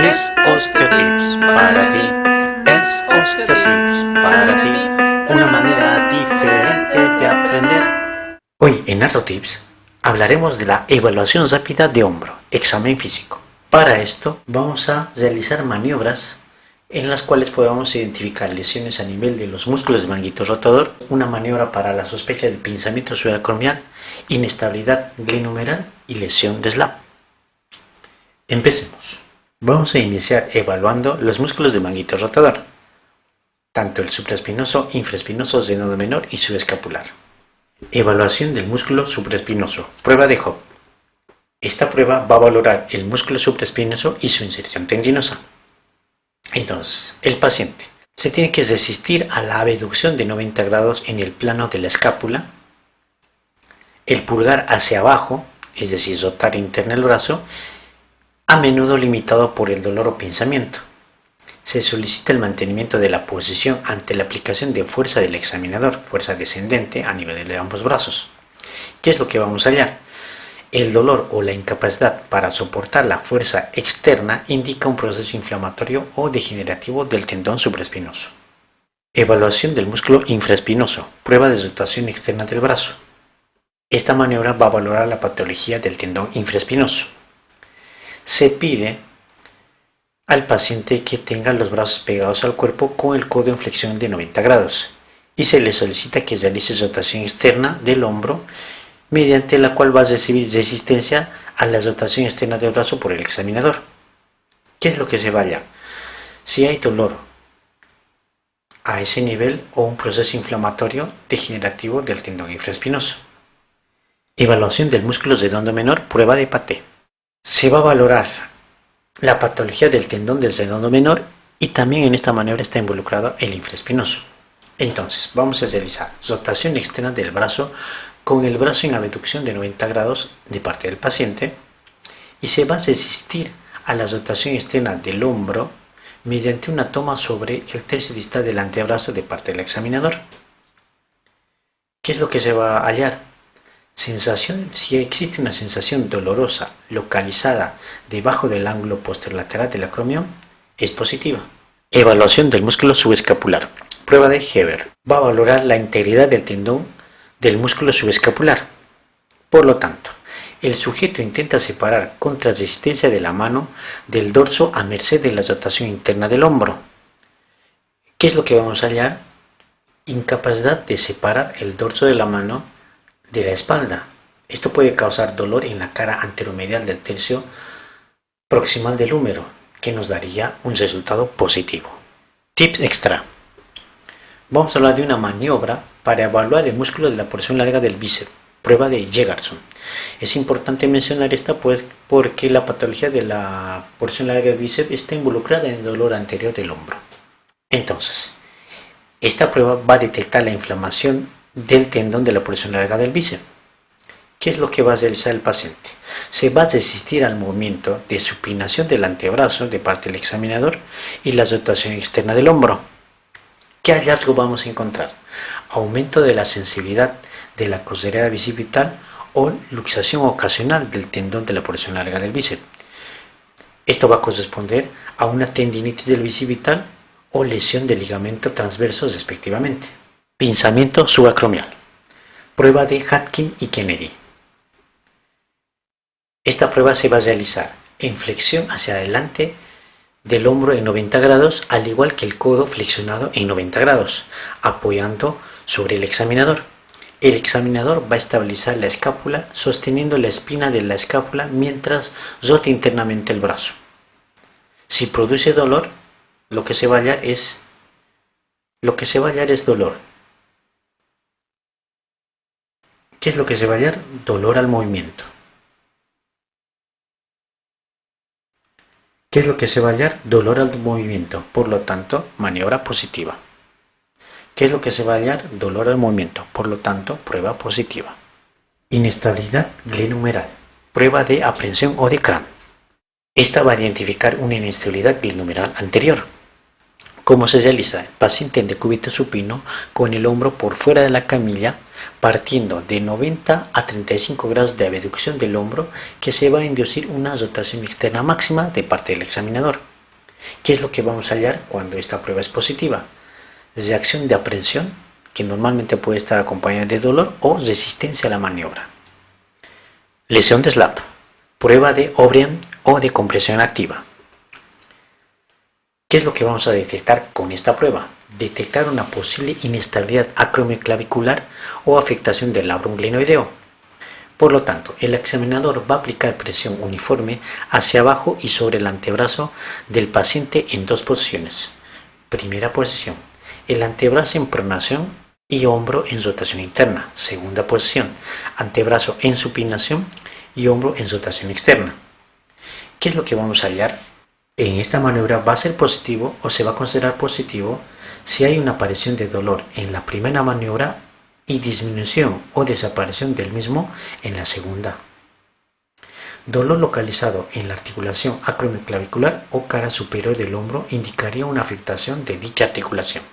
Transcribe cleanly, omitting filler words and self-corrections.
Es OsteoTips para ti, es OsteoTips para ti, una manera diferente de aprender. Hoy en ArtoTips hablaremos de la evaluación rápida de hombro, examen físico. Para esto vamos a realizar maniobras en las cuales podamos identificar lesiones a nivel de los músculos del manguito rotador, una maniobra para la sospecha de pinzamiento subacromial, inestabilidad glinumeral y lesión de SLAP. Empecemos. Vamos a iniciar evaluando los músculos del manguito rotador, tanto el supraespinoso, infraespinoso, senodo menor y subescapular. Evaluación del músculo supraespinoso, prueba de Hop. Esta prueba va a valorar el músculo supraespinoso y su inserción tendinosa. Entonces, el paciente se tiene que resistir a la abducción de 90 grados en el plano de la escápula, el pulgar hacia abajo, es decir, rotar interno el brazo, a menudo limitado por el dolor o pinzamiento. Se solicita el mantenimiento de la posición ante la aplicación de fuerza del examinador, fuerza descendente a nivel de ambos brazos. ¿Qué es lo que vamos a hallar? El dolor o la incapacidad para soportar la fuerza externa indica un proceso inflamatorio o degenerativo del tendón supraespinoso. Evaluación del músculo infraespinoso, prueba de rotación externa del brazo. Esta maniobra va a valorar la patología del tendón infraespinoso. Se pide al paciente que tenga los brazos pegados al cuerpo con el codo en flexión de 90 grados y se le solicita que realice rotación externa del hombro, mediante la cual va a recibir resistencia a la rotación externa del brazo por el examinador. ¿Qué es lo que se va a hallar? Si hay dolor a ese nivel o un proceso inflamatorio degenerativo del tendón infraespinoso. Evaluación del músculo redondo menor, prueba de Paté. Se va a valorar la patología del tendón del redondo menor y también en esta maniobra está involucrado el infraespinoso. Entonces, vamos a realizar rotación externa del brazo con el brazo en abducción de 90 grados de parte del paciente y se va a resistir a la rotación externa del hombro mediante una toma sobre el tercio distal del antebrazo de parte del examinador. ¿Qué es lo que se va a hallar? Sensación, si existe una sensación dolorosa localizada debajo del ángulo posterolateral del acromion, es positiva. Evaluación del músculo subescapular, prueba de Heber. Va a valorar la integridad del tendón del músculo subescapular. Por lo tanto, el sujeto intenta separar contra resistencia de la mano del dorso a merced de la rotación interna del hombro. ¿Qué es lo que vamos a hallar? Incapacidad de separar el dorso de la mano de la espalda. Esto puede causar dolor en la cara anteromedial del tercio proximal del húmero, que nos daría un resultado positivo. Tips extra. Vamos a hablar de una maniobra para evaluar el músculo de la porción larga del bíceps, prueba de Jegarson. Es importante mencionar esta pues porque la patología de la porción larga del bíceps está involucrada en el dolor anterior del hombro. Entonces, esta prueba va a detectar la inflamación del tendón de la porción larga del bíceps. ¿Qué es lo que va a realizar el paciente? Se va a resistir al movimiento de supinación del antebrazo de parte del examinador y la rotación externa del hombro. ¿Qué hallazgo vamos a encontrar? Aumento de la sensibilidad de la costilera bicipital o luxación ocasional del tendón de la porción larga del bíceps. Esto va a corresponder a una tendinitis del bicipital o lesión del ligamento transverso respectivamente. Pinzamiento subacromial, prueba de Hatkin y Kennedy. Esta prueba se va a realizar en flexión hacia adelante del hombro en 90 grados, al igual que el codo flexionado en 90 grados, apoyando sobre el examinador. El examinador va a estabilizar la escápula sosteniendo la espina de la escápula mientras rota internamente el brazo. Si produce dolor, lo que se va a hallar es dolor. ¿Qué es lo que se va a hallar? Dolor al movimiento. ¿Qué es lo que se va a hallar? Dolor al movimiento. Por lo tanto, maniobra positiva. ¿Qué es lo que se va a hallar? Dolor al movimiento. Por lo tanto, prueba positiva. Inestabilidad glinumeral. Prueba de aprehensión o de Cram. Esta va a identificar una inestabilidad glinumeral anterior. ¿Cómo se realiza? El paciente en decúbito supino con el hombro por fuera de la camilla, partiendo de 90 a 35 grados de abducción del hombro, que se va a inducir una rotación externa máxima de parte del examinador. ¿Qué es lo que vamos a hallar cuando esta prueba es positiva? Reacción de aprehensión, que normalmente puede estar acompañada de dolor o resistencia a la maniobra. Lesión de SLAP, prueba de O'Brien o de compresión activa. ¿Qué es lo que vamos a detectar con esta prueba? Detectar una posible inestabilidad acromioclavicular o afectación del labrum glenoideo. Por lo tanto, el examinador va a aplicar presión uniforme hacia abajo y sobre el antebrazo del paciente en dos posiciones. Primera posición, el antebrazo en pronación y hombro en rotación interna. Segunda posición, antebrazo en supinación y hombro en rotación externa. ¿Qué es lo que vamos a hallar? En esta maniobra va a ser positivo o se va a considerar positivo si hay una aparición de dolor en la primera maniobra y disminución o desaparición del mismo en la segunda. Dolor localizado en la articulación acromioclavicular o cara superior del hombro indicaría una afectación de dicha articulación.